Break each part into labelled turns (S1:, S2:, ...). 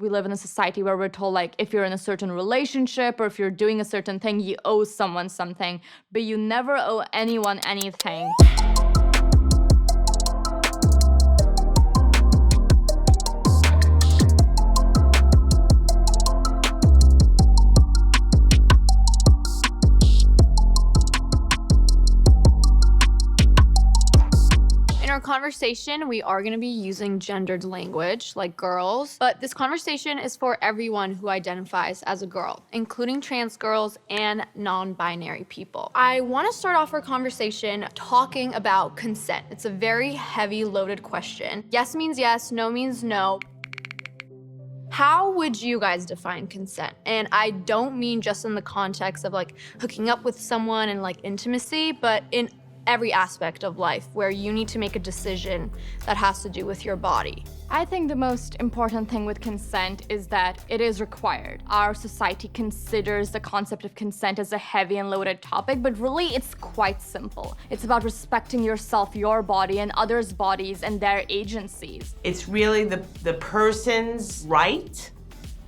S1: We live in a society where we're told, like, if you're in a certain relationship or if you're doing a certain thing, you owe someone something, but you never owe anyone anything.
S2: In our conversation, we are going to be using gendered language, like girls, but this conversation is for everyone who identifies as a girl, including trans girls and non-binary people. I want to start off our conversation talking about consent. It's a very heavy, loaded question. Yes means yes, no means no. How would you guys define consent? And I don't mean just in the context of like hooking up with someone and like intimacy, but in every aspect of life where you need to make a decision that has to do with your body.
S1: I think the most important thing with consent is that it is required. Our society considers the concept of consent as a heavy and loaded topic, but really it's quite simple. It's about respecting yourself, your body, and others' bodies and their agencies.
S3: It's really the person's right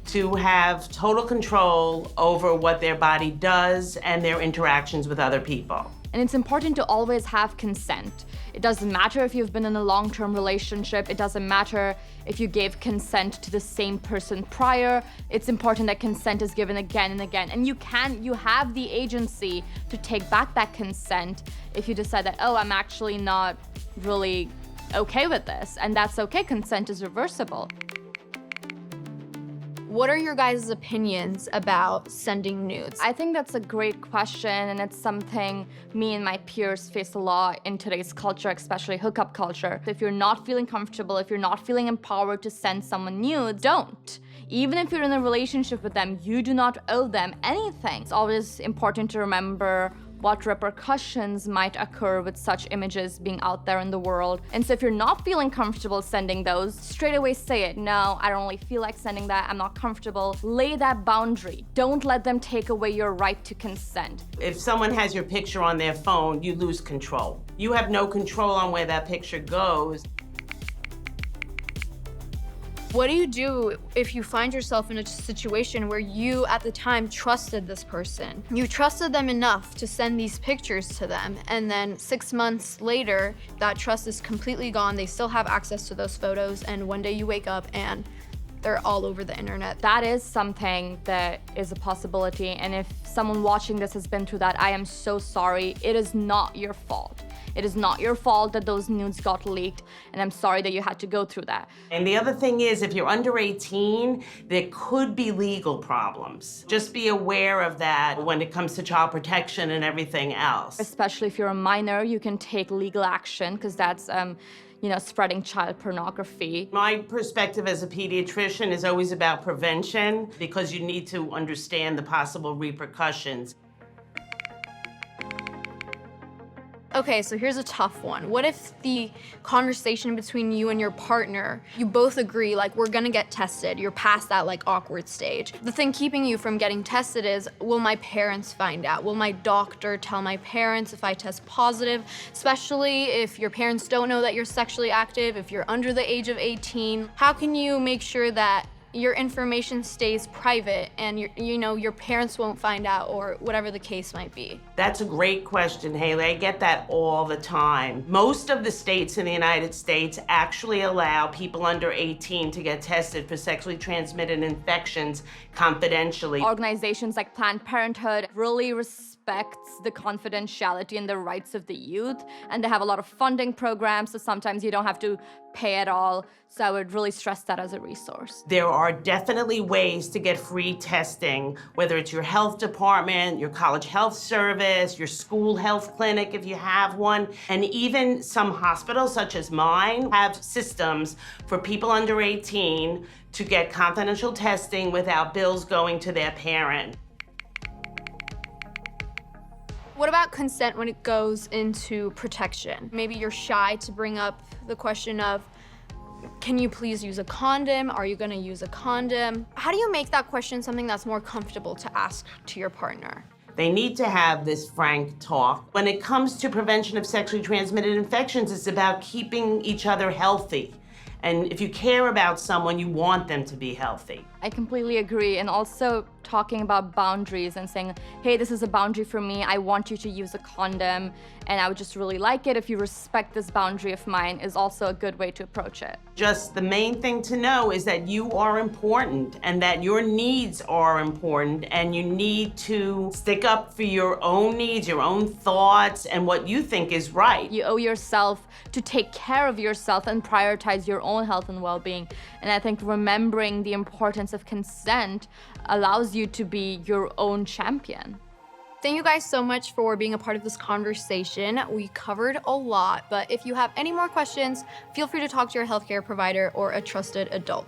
S3: to have total control over what their body does and their interactions with other people.
S1: And it's important to always have consent. It doesn't matter if you've been in a long-term relationship. It doesn't matter if you gave consent to the same person prior. It's important that consent is given again and again. And you have the agency to take back that consent if you decide that, oh, I'm actually not really okay with this. And that's okay, consent is reversible.
S2: What are your guys' opinions about sending nudes?
S1: I think that's a great question, and it's something me and my peers face a lot in today's culture, especially hookup culture. If you're not feeling comfortable, if you're not feeling empowered to send someone nudes, don't. Even if you're in a relationship with them, you do not owe them anything. It's always important to remember what repercussions might occur with such images being out there in the world. And so if you're not feeling comfortable sending those, straight away say it. No, I don't really feel like sending that. I'm not comfortable. Lay that boundary. Don't let them take away your right to consent.
S3: If someone has your picture on their phone, you lose control. You have no control on where that picture goes.
S2: What do you do if you find yourself in a situation where you, at the time, trusted this person? You trusted them enough to send these pictures to them, and then 6 months later, that trust is completely gone. They still have access to those photos, and one day you wake up and they're all over the internet.
S1: That is something that is a possibility, and if someone watching this has been through that, I am so sorry. It is not your fault. It is not your fault that those nudes got leaked, and I'm sorry that you had to go through that.
S3: And the other thing is, if you're under 18, there could be legal problems. Just be aware of that when it comes to child protection and everything else.
S1: Especially if you're a minor, you can take legal action, because that's spreading child pornography.
S3: My perspective as a pediatrician is always about prevention, because you need to understand the possible repercussions.
S2: Okay, so here's a tough one. What if the conversation between you and your partner, you both agree, like, we're gonna get tested, you're past that, like, awkward stage. The thing keeping you from getting tested is, will my parents find out? Will my doctor tell my parents if I test positive? Especially if your parents don't know that you're sexually active, if you're under the age of 18. How can you make sure that your information stays private and your parents won't find out, or whatever the case might be?
S3: That's a great question, Hailey. I get that all the time. Most of the states in the United States actually allow people under 18 to get tested for sexually transmitted infections confidentially.
S1: Organizations like Planned Parenthood really respects the confidentiality and the rights of the youth, and they have a lot of funding programs, so sometimes you don't have to pay at all. So I would really stress that as a resource.
S3: There are definitely ways to get free testing, whether it's your health department, your college health service, your school health clinic if you have one, and even some hospitals, such as mine, have systems for people under 18 to get confidential testing without bills going to their parent.
S2: What about consent when it goes into protection? Maybe you're shy to bring up the question of, can you please use a condom? Are you gonna use a condom? How do you make that question something that's more comfortable to ask to your partner?
S3: They need to have this frank talk. When it comes to prevention of sexually transmitted infections, it's about keeping each other healthy And if you care about someone, you want them to be healthy.
S1: I completely agree. And also talking about boundaries and saying, hey, this is a boundary for me. I want you to use a condom, and I would just really like it if you respect this boundary of mine is also a good way to approach it.
S3: Just the main thing to know is that you are important and that your needs are important, and you need to stick up for your own needs, your own thoughts, and what you think is right.
S1: You owe yourself to take care of yourself and prioritize your own health and well-being. And I think remembering the importance of consent allows you to be your own champion.
S2: Thank you guys so much for being a part of this conversation. We covered a lot, but if you have any more questions, feel free to talk to your healthcare provider or a trusted adult.